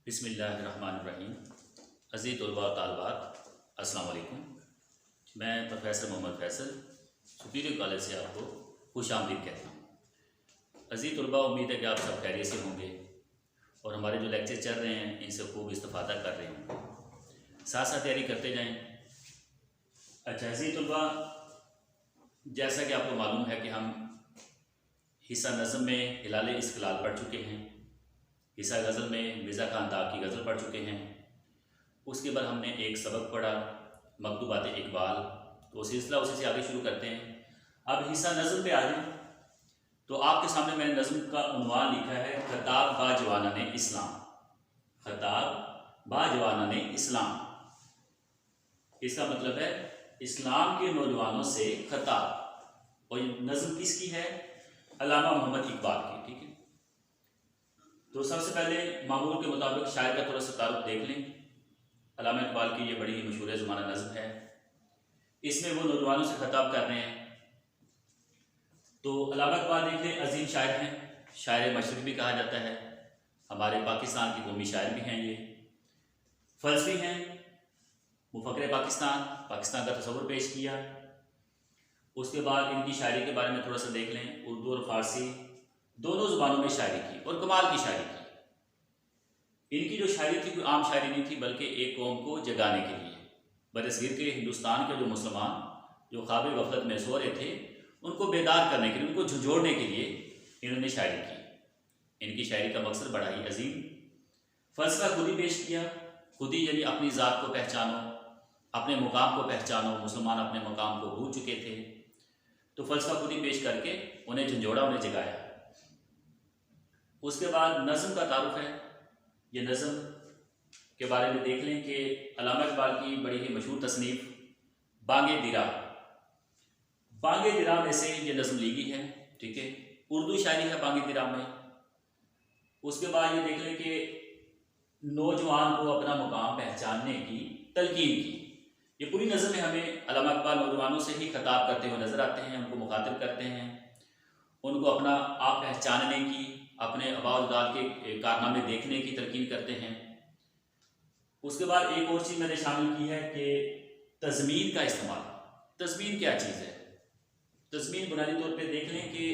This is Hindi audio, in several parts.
बिस्मिल्लाहिर्रहमानिर्रहीम। अज़ीज़ तलबा और तालिबात, अस्सलाम वालेकुम। मैं professor Mohammad Faisal Superior College से आपको खुशामदीद कहता हूँ। अज़ीज़ तलबा, उम्मीद है कि आप सब खैरियत से होंगे और हमारे जो लेक्चर चल रहे हैं इनसे खूब इस्तिफ़ादा कर रहे होंगे, साथ साथ तैयारी करते जाएँ। अच्छा अज़ीज़ तलबा, जैसा कि आपको मालूम है कि हम हिस्सा नज़म में हिलाल इस्क़लाल पढ़ चुके हैं, हिस्सा गज़ल में मिर्ज़ा खान दाग की गज़ल पढ़ चुके हैं। उसके बाद हमने एक सबक पढ़ा मकतूबात इकबाल, तो सिलसिला उसी से आगे शुरू करते हैं। अब हिस्सा नज़म पे आ जाएं तो आपके सामने मैंने नज़म का उन्वान लिखा है खिताब बा जवानाने इस्लाम। खिताब बा जवानाने इस्लाम, इसका मतलब है इस्लाम के नौजवानों से खिताब। और ये नज़म किसकी है? अल्लामा मोहम्मद इकबाल की। ठीक है, तो सबसे पहले मामूल के मुताबिक शायर का थोड़ा सा तारुफ देख लें। अल्लामा इकबाल की ये बड़ी ही मशहूर ज़माना नज़म है। इसमें वो नौजवानों से खिताब कर रहे हैं। तो अल्लामा इकबाल देख लें, अजीम शायर हैं, शायर मशरिक़ भी कहा जाता है, हमारे पाकिस्तान की कौमी शायर भी हैं। ये फ़लसफ़ी हैं, मुफ़क्किर पाकिस्तान, पाकिस्तान का तसव्वुर पेश किया। उसके बाद इनकी शायरी के बारे में थोड़ा सा देख लें। उर्दू और फ़ारसी दोनों ज़ुबानों में शायरी की और कमाल की शायरी की। इनकी जो शायरी थी कोई आम शायरी नहीं थी, बल्कि एक कौम को जगाने के लिए, बरसगीर के हिंदुस्तान के जो मुसलमान जो ख्वाब गफलत में सो रहे थे उनको बेदार करने के लिए, उनको झंझोड़ने के लिए इन्होंने शायरी की। इनकी शायरी का मकसद बड़ा ही अजीम। फ़लसफ़ा खुद ही पेश किया, खुद ही, यानी अपनी ज़ात को पहचानो, अपने मुकाम को पहचानो। मुसलमान अपने मुकाम को भूल चुके थे, तो फ़लसफ़ा खुद ही पेश करके उन्हें झंझोड़ा, उन्हें जगाया। उसके बाद नज़म का तारुफ है। ये नज़म के बारे में देख लें कि अल्लामा इकबाल की बड़ी ही मशहूर तसनीफ़ बांगे दिरा, बांगे दिरा में से ये नज़म ली गई है। ठीक है, उर्दू शायरी है बांगे दिरा में। उसके बाद ये देख लें कि नौजवान को अपना मुकाम पहचानने की तलकीन की। ये पूरी नज़म में हमें अल्लामा इकबाल नौजवानों से ही खिताब करते हुए नज़र आते हैं, उनको मुखातिब करते हैं, उनको अपना आप पहचानने की, अपने आबा अजदाद के कारनामे देखने की तलकीन करते हैं। उसके बाद एक और चीज़ मैंने शामिल की है कि तज़मीन का इस्तेमाल। तज़मीन क्या चीज़ है? तज़मीन बुनियादी तौर पे देख लें कि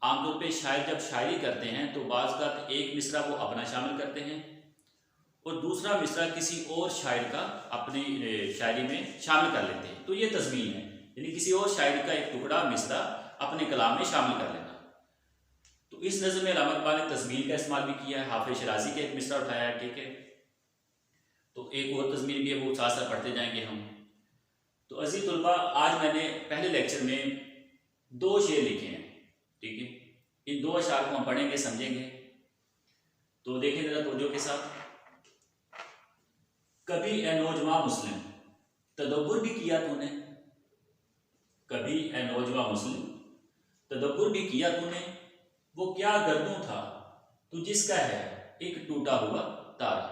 आमतौर पे शायर जब शायरी करते हैं तो बाज़ का एक मिसरा वो अपना शामिल करते हैं और दूसरा मिसरा किसी और शायर का अपनी शायरी में शामिल कर लेते हैं। तो ये तज़मीन है, यानी किसी और शायर का एक टुकड़ा मिसरा अपने कलाम में शामिल कर लेना। तो इस नज़म में अल्लामा इकबाल ने तज़मीन का इस्तेमाल भी किया है। हाफिज़ शिराज़ी का एक मिसरा उठाया है। ठीक है, तो एक और तज़मीन भी है, वो साथ साथ पढ़ते जाएंगे हम। तो अज़ीज़ तलबा, आज मैंने पहले लेक्चर में 2 शेर लिखे हैं। ठीक है, इन 2 अशार को हम पढ़ेंगे, समझेंगे। तो देखें ज़रा तवज्जो के साथ। कभी ए नौजवान मुस्लिम तदब्बुर भी किया तूने, कभी ए नौजवान मुस्लिम तदब्बुर भी किया तूने, वो क्या गर्दों था तू जिसका है एक टूटा हुआ तारा।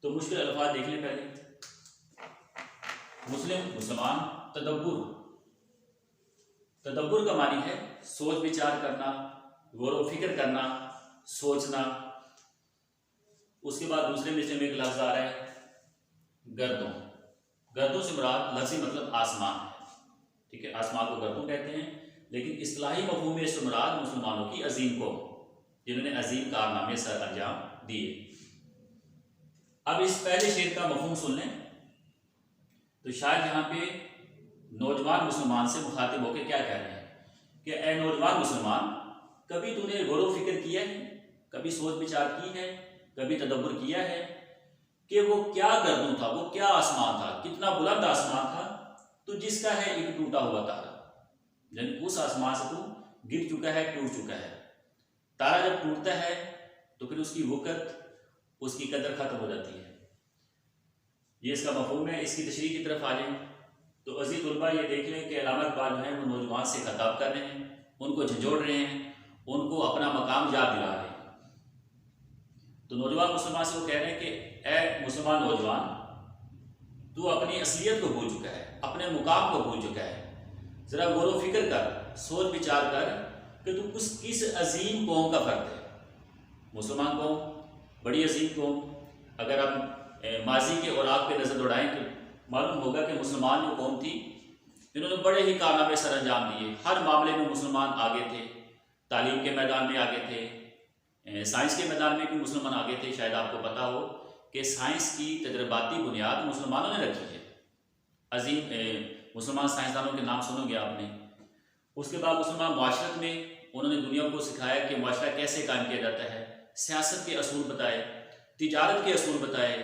तो मुश्किल अल्फाज देख लें पहले। मुस्लिम, मुसलमान, तदब्बुर। तदब्बुर का मानी है सोच विचार करना, गौर व फिक्र करना, सोचना। उसके बाद दूसरे मिसरे में एक लफ्ज़ आ रहा है गर्दों। गर्दों से मुराद लफ्ज़ी मतलब आसमान है। ठीक है, आसमान को गर्दों कहते हैं, लेकिन इस्तिलाही मफ़हूम में इससे मुराद मुसलमानों की अजीम कौम, जिन्होंने अजीम कारनामे सर अंजाम दिए। अब इस पहले शेर का मफ़हूम सुन लें। तो शायद यहाँ पे नौजवान मुसलमान से मुखातिब होकर क्या कह रहे हैं कि ए नौजवान मुसलमान, कभी तूने गौर व फिक्र किया है, कभी सोच विचार की है, कभी तदब्बुर किया है कि वो क्या गर्दों था, वो क्या आसमान था, कितना बुलंद आसमान था, तो जिसका है एक टूटा हुआ तारा। यानी उस आसमान से तू गिर चुका है, टूट चुका है। तारा जब टूटता है तो फिर उसकी वक़्त, उसकी कदर ख़त्म हो जाती है। ये इसका मफ़हूम है। इसकी तशरीह की तरफ आ जाएं तो अज़ीज़ तलबा, ये देख लें कि अल्लामा इकबाल जो है वो नौजवान से खिताब कर रहे हैं, उनको झंझोड़ रहे हैं, उनको अपना मकाम याद दिला रहे हैं। तो नौजवान मुसलमान से वो कह रहे हैं कि ए मुसलमान नौजवान, तू अपनी असलियत को भूल चुका है, अपने मुकाम को भूल चुका है। ज़रा गौर व फिक्र कर, सोच विचार कर कि तू किस अजीम कौम का फ़र्द है। मुसलमान कौम बड़ी अजीम कौम। अगर हम माजी के औराक पे नज़र दौड़ाएँ तो मालूम होगा कि मुसलमान जो कौम थी, इन्होंने बड़े ही कारनामे सर अंजाम दिए। हर मामले में मुसलमान आगे थे, तालीम के मैदान में आगे थे, साइंस के मैदान में भी मुसलमान आगे थे। शायद आपको पता हो कि साइंस की तजर्बाती बुनियाद मुसलमानों ने रखी है। अजीम मुसलमान साइंसदानों के नाम सुनोगे आपने। उसके बाद मुसलमान माशरत में उन्होंने दुनिया को सिखाया कि माशरा कैसे कायम किया जाता है, सियासत के असूल बताए, तिजारत के असूल बताए,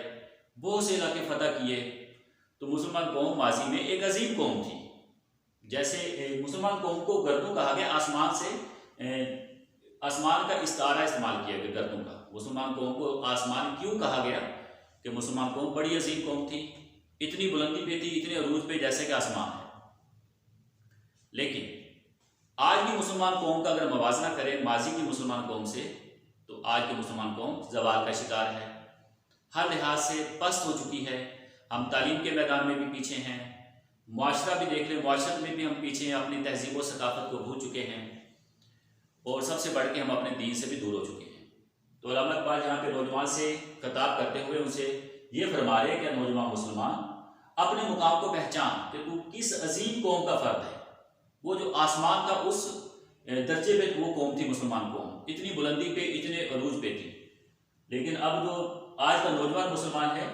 बहुत से इलाके फतह किए। तो मुसलमान कौम माजी में एक अजीम कौम थी। जैसे मुसलमान कौम को गर्दों कहा गया, आसमान से आसमान का इस्तारा इस्तेमाल किया गया गर्दों का। मुसलमान कौम को आसमान क्यों कहा गया कि मुसलमान कौम बड़ी अजीम कौम थी, इतनी बुलंदी पे थी, इतने अरूज पे जैसे कि आसमान है। लेकिन आज की मुसलमान कौम का अगर मवाजना करें माजी की मुसलमान कौम से, तो आज की मुसलमान कौम जवाल का शिकार है, हर लिहाज से पस्त हो चुकी है। हम तालीम के मैदान में भी पीछे हैं, मुआशरा भी देख लें, मुआशरत में भी हम पीछे हैं, अपनी तहजीब और सकाफत को भूल चुके हैं, और सबसे बढ़ के हम अपने दीन से भी दूर हो चुके हैं। तो उलमा इकबाल यहाँ पे नौजवान से खिताब करते हुए उनसे ये फरमा रहे कि नौजवान मुसलमान अपने मुकाम को पहचान कि तू किस अजीम कौम का फर्द है। वो जो आसमान का उस दर्जे पे वो कौम थी मुसलमान कौम, इतनी बुलंदी पे, इतने अरूज पे थी। लेकिन अब जो आज का नौजवान मुसलमान है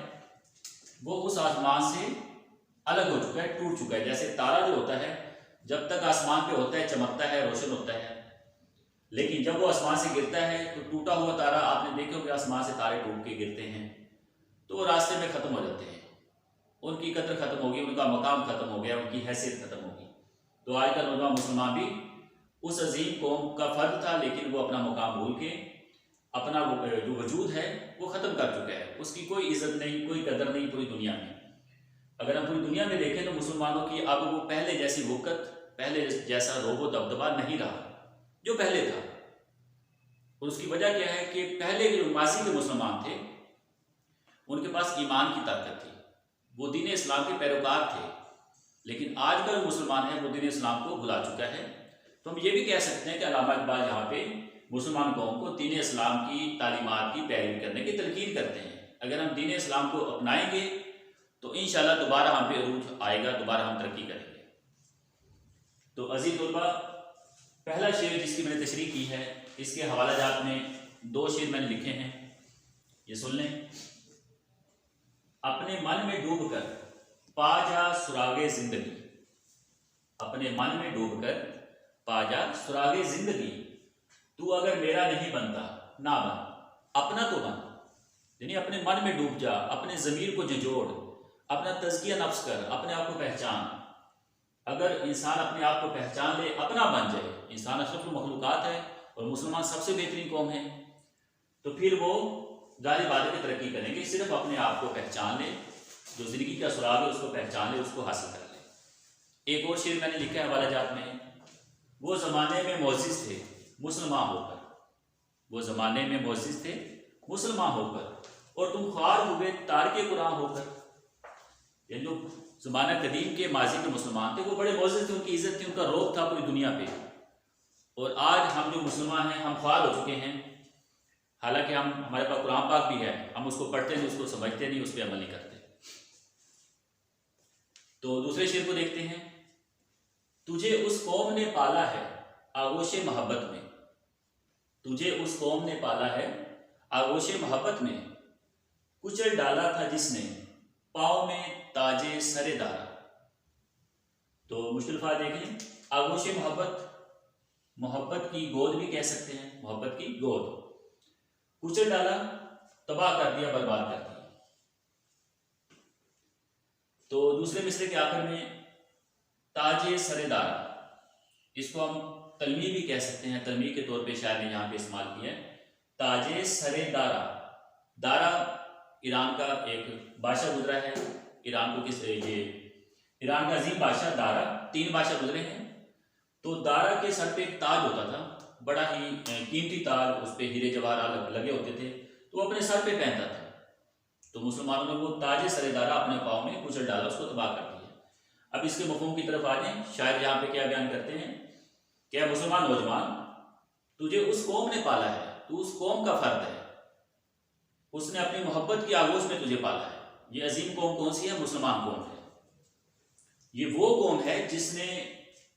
वो उस आसमान से अलग हो चुका है, टूट चुका है। जैसे तारा जो होता है जब तक आसमान पे होता है चमकता है, रोशन होता है, लेकिन जब वो आसमान से गिरता है तो टूटा हुआ तारा, आपने देखा होगा आसमान से तारे टूट के गिरते हैं तो वो रास्ते में ख़त्म हो जाते हैं, उनकी कदर ख़त्म होगी, उनका मकाम ख़त्म हो गया, उनकी हैसियत ख़त्म होगी। तो आज का नौजवान मुसलमान भी उस अजीम कौम का फ़र्द था, लेकिन वो अपना मकाम भूल के अपना जो वजूद है वो ख़त्म कर चुका है। उसकी कोई इज़्ज़त नहीं, कोई कदर नहीं पूरी दुनिया में। अगर हम पूरी दुनिया में देखें तो मुसलमानों की अब वो पहले जैसी वक़्त, पहले जैसा रोबो दबदबा नहीं रहा जो पहले था। और उसकी वजह क्या है कि पहले जो माजी के मुसलमान थे उनके पास ईमान की ताकत थी, वो दीन इस्लाम के पैरोकार थे। लेकिन आज का जो मुसलमान है वो दीन इस्लाम को भुला चुका है। तो हम ये भी कह सकते हैं कि अल्लामा इकबाल यहाँ पे मुसलमान कौम को दीन इस्लाम की तालीमात की पैरवी करने की तलकीन करते हैं। अगर हम दीन इस्लाम को अपनाएंगे तो इंशाल्लाह दोबारा हम पे अरूज आएगा, दोबारा हम तरक्की करेंगे। तो अजीज तलबा, पहला शेर जिसकी मैंने तशरीह की है, इसके हवाला जात में 2 शेर मैंने लिखे हैं, ये सुन लें। अपने मन में डूबकर पा जा सुरागे जिंदगी, अपने मन में डूबकर पा जा सुरागे जिंदगी, तू अगर मेरा नहीं बनता ना बन, अपना तो बन। यानी अपने मन में डूब जा, अपने ज़मीर को झंझोड़, अपना तज़किया नफ्स कर, अपने आप को पहचान। अगर इंसान अपने आप को पहचान ले, अपना बन जाए, इंसान अशरफुल मखलूक़ात है और मुसलमान सबसे बेहतरीन कौम है, तो फिर वो जारी बातें की तरक्की करेंगे। सिर्फ अपने आप को पहचान ले, जो ज़िंदगी का सुराग है उसको पहचान ले, उसको हासिल कर ले। एक और शेर मैंने लिखा है हवाला जात में, वो ज़माने में मोअज़्ज़िज़ थे मुसलमान होकर, वो ज़माने में मोअज़्ज़िज़ थे मुसलमान होकर, और तुम ख्वार हुए तारिक कुरान होकर। ये जो ज़माना कदीम के माजी के मुसलमान थे वो बड़े मोअज़्ज़िज़ थे, उनकी इज़्ज़त थी, उनका रौब था पूरी दुनिया पे। और आज हम जो मुसलमान हैं हम ख्वार हो चुके हैं। हालांकि हमारे पास कुरान पाक भी है, हम उसको पढ़ते नहीं, उसको समझते नहीं, उस पर अमल नहीं करते। तो दूसरे शेर को देखते हैं। तुझे उस कौम ने पाला है आगोशे मोहब्बत में, तुझे उस कौम ने पाला है आगोशे मोहब्बत में, कुचल डाला था जिसने पाँव में ताजे सरेदारा। तो मुश्किल देखें, आगोशे मोहब्बत, मोहब्बत की गोद भी कह सकते हैं, मोहब्बत की गोद, कुचल डाला, तबाह कर दिया, बर्बाद कर दिया। तो दूसरे मिसरे के आखिर में ताजे सरेदारा, इसको हम तलमी भी कह सकते हैं, तलमी के तौर पे शायद ने यहाँ पे इस्तेमाल किया है। ताजे सरेदारा, दारा ईरान का एक बादशाह गुजरा है, ईरान को किस ये ईरान का अजीम बादशाह दारा, 3 बादशाह गुजरे हैं। तो दारा के सर पे एक ताज होता था, बड़ा ही कीमती ताज, उस पर हीरे जवाहरात लगे होते थे, तो अपने सर पे पहनता था। तो मुसलमानों ने वो ताजे सरेदारा अपने पाँव में कुचल डाला, उसको तबाह कर दिया। अब इसके मफ़हूम की तरफ आ जाएं। शायद यहाँ पे क्या बयान करते हैं, क्या मुसलमान नौजवान, तुझे उस कौम ने पाला है, तू उस कौम का फर्द है। उसने अपनी मोहब्बत की आगोश में तुझे पाला है। ये अजीम कौम कौन सी है? मुसलमान कौम है। ये वो कौम है जिसने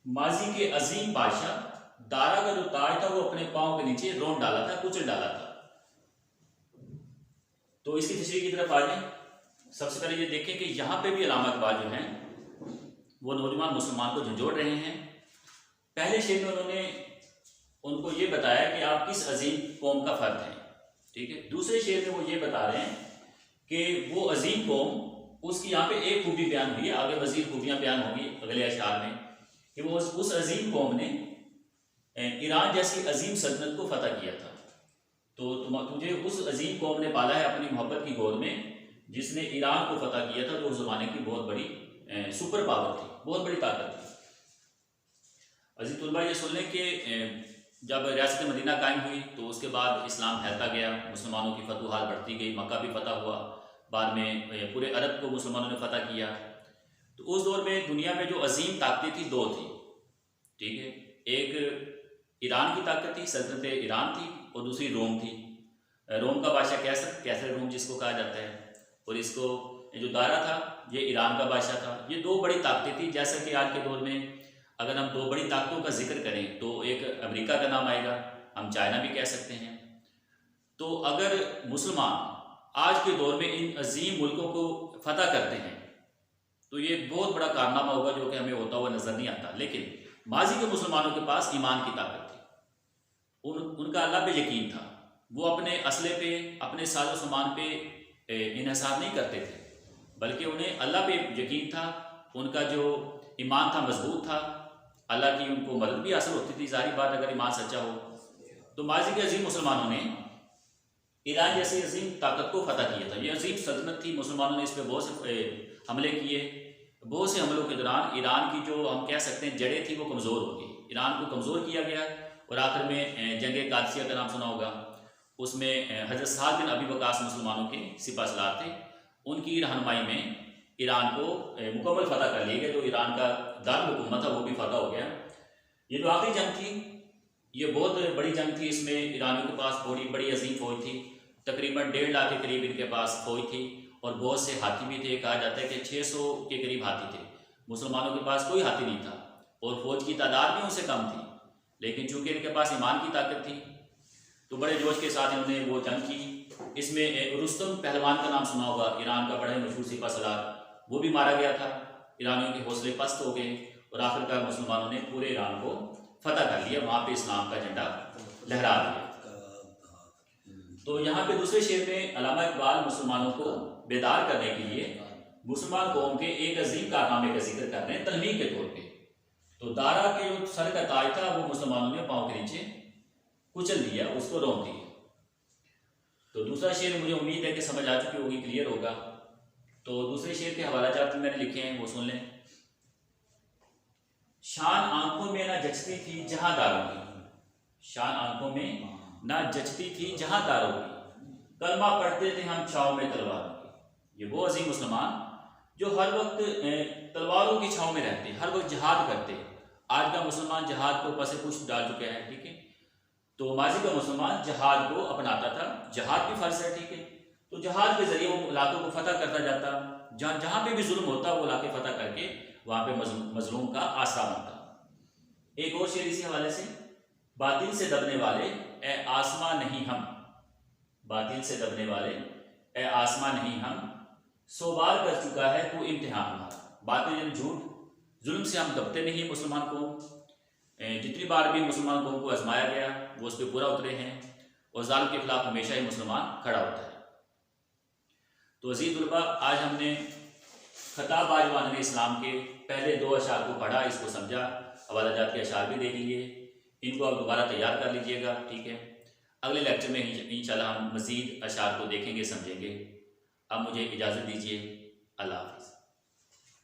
माजी के अजीम बादशाह दारा का जो ताज था वो अपने पांव के नीचे रोंद डाला था, कुचल डाला था। तो इसकी तशरीह की तरफ आ जाए। सबसे पहले ये देखें कि यहाँ पे भी अल्लामा इकबाल जो हैं वो नौजवान मुसलमान को झंझोड़ रहे हैं। पहले शेर में उन्होंने उनको ये बताया कि आप किस अजीम कौम का फर्द हैं, ठीक है। दूसरे शेर में वो ये बता रहे हैं कि वो अजीम कौम, उसकी यहाँ पे एक खूबी बयान हुई है, आगे मजीद खूबियाँ बयान होंगी अगले अशआर में, कि वो उस अजीम कौम ने ईरान जैसी अजीम सल्तनत को फतह किया था। तो तुझे उस अजीम कौम ने पाला है अपनी मोहब्बत की गोद में, जिसने ईरान को फतह किया था, जो उस ज़माने की बहुत बड़ी सुपर पावर थी, बहुत बड़ी ताकत थी। अजीज तुलबा ये सुन लें कि जब रियासत मदीना कायम हुई तो उसके बाद इस्लाम फैलता गया, मुसलमानों की फतूहात बढ़ती गई, मक्का भी फतह हुआ, बाद में पूरे अरब को मुसलमानों ने फतह किया। तो उस दौर में दुनिया में जो अजीम ताकतें थी दो थी, ठीक है। एक ईरान की ताकत थी, सल्तनत ईरान थी, और दूसरी रोम थी। रोम का बादशाह कैसर रोम जिसको कहा जाता है, और इसको जो दारा था ये ईरान का बादशाह था। ये दो बड़ी ताकतें थी। जैसा कि आज के दौर में अगर हम दो बड़ी ताकतों का जिक्र करें तो एक अमेरिका का नाम आएगा, हम चाइना भी कह सकते हैं। तो अगर मुसलमान आज के दौर में इन अजीम मुल्कों को फतह करते हैं तो ये बहुत बड़ा कारनामा होगा जो कि हमें होता हुआ नजर नहीं आता। लेकिन माजी के मुसलमानों के पास ईमान की ताकत थी, उनका अल्लाह पे यकीन था। वो अपने असले पे, अपने साजो सामान पे इन्हिसार नहीं करते थे, बल्कि उन्हें अल्लाह पे यकीन था। उनका जो ईमान था मजबूत था, अल्लाह की उनको मदद भी हासिल होती थी, जाहिर बात अगर ईमान सच्चा हो। तो माजी के अजीम मुसलमानों ने ईरान जैसी अजीम ताकत को फतह किया था। ये अजीम सल्तनत थी, मुसलमानों ने इस पर बहुत से हमले किए। बहुत से हमलों के दौरान ईरान की जो हम कह सकते हैं जड़ें थी वो कमज़ोर हो गई, ईरान को कमज़ोर किया गया। और आखिर में जंग कादसिया का नाम सुना होगा, उसमें हज़रत साद बिन अबी वक़ास मुसलमानों के सिपह सलार थे, उनकी रहनुमाई में ईरान को मुकम्मल फतह कर लिया गया। जो ईरान का दारुल हुकूमत था वो भी फतह हो गया। ये जो आखिरी जंग थी ये बहुत बड़ी जंग थी। इसमें ईरानियों के पास बड़ी बड़ी अजीम फौज थी, तकरीबन 1.5 लाख के करीब इनके पास फौज थी, और बहुत से हाथी भी थे। कहा जाता है कि 600 के करीब हाथी थे। मुसलमानों के पास कोई हाथी नहीं था और फौज की तादाद भी उनसे कम थी, लेकिन चूंकि इनके पास ईमान की ताकत थी तो बड़े जोश के साथ इन्होंने वो जंग की। इसमें रुस्तम पहलवान का नाम सुना होगा, ईरान का बड़ा ही मशहूर सिपह सलार, वो भी मारा गया था। ईरानियों के हौसले पस्त हो गए और आखिरकार मुसलमानों ने पूरे ईरान को फतह कर लिया, वहाँ पे इस्लाम का झंडा लहरा दिया। तो यहाँ पे दूसरे शेर में अल्लामा इकबाल मुसलमानों को बेदार करने के लिए मुसलमान कौम के एक अजीम कारनामे का जिक्र कर रहे हैं तलमीह के तौर पे। तो दारा के जो सर का ताज था वो मुसलमानों ने पाँव के नीचे कुचल दिया, उसको रोक दिया। तो दूसरा शेर मुझे उम्मीद है कि समझ आ चुकी होगी, क्लियर होगा। तो दूसरे शेर के हवाला जात मैंने लिखे हैं, वो सुन लें। शान आंखों में ना जचती थी जहां दारों की, शान आंखों में ना जचती थी जहां दारों की, कलमा पढ़ते थे हम छाव में तलवारों की। ये वो अजीम मुसलमान जो हर वक्त तलवारों की छाव में रहते, हर वक्त जिहाद करते। आज का मुसलमान जिहाद को पसे पुष्ट डाल चुका है, ठीक है। तो माजी का मुसलमान जिहाद को अपनाता था, जिहाद भी फर्ज है, ठीक है। तो जिहाद के जरिए वो इलाकों को फतह करता जाता, जहाँ पे भी जुल्म होता वो इलाके फतह करके वहाँ पे मजलूम का आसरा बनता। एक और शेर इसी हवाले से, बातिल से दबने वाले ए आसमां नहीं हम, बातिल से दबने वाले ए आसमां नहीं हम, 100 बार कर चुका है तू इम्तिहान हमारा। बातिल यानी झूठ, जुल्म से हम दबते नहीं मुसलमान को। जितनी बार भी मुसलमान कौम को आजमाया गया वो उस पर पूरा उतरे हैं, और जालिम के खिलाफ हमेशा ही मुसलमान खड़ा होता है। तो अजीज तुलबा, आज हमने खताब बाजवान इस्लाम के पहले 2 अशार को पढ़ा, इसको समझा, हवाला जात के अशार भी देख लिए, इनको आप दोबारा तैयार कर लीजिएगा, ठीक है। अगले लेक्चर में इंशाल्लाह हम मज़ीद अशार को देखेंगे, समझेंगे। अब मुझे इजाज़त दीजिए, अल्लाह हाफ़िज़।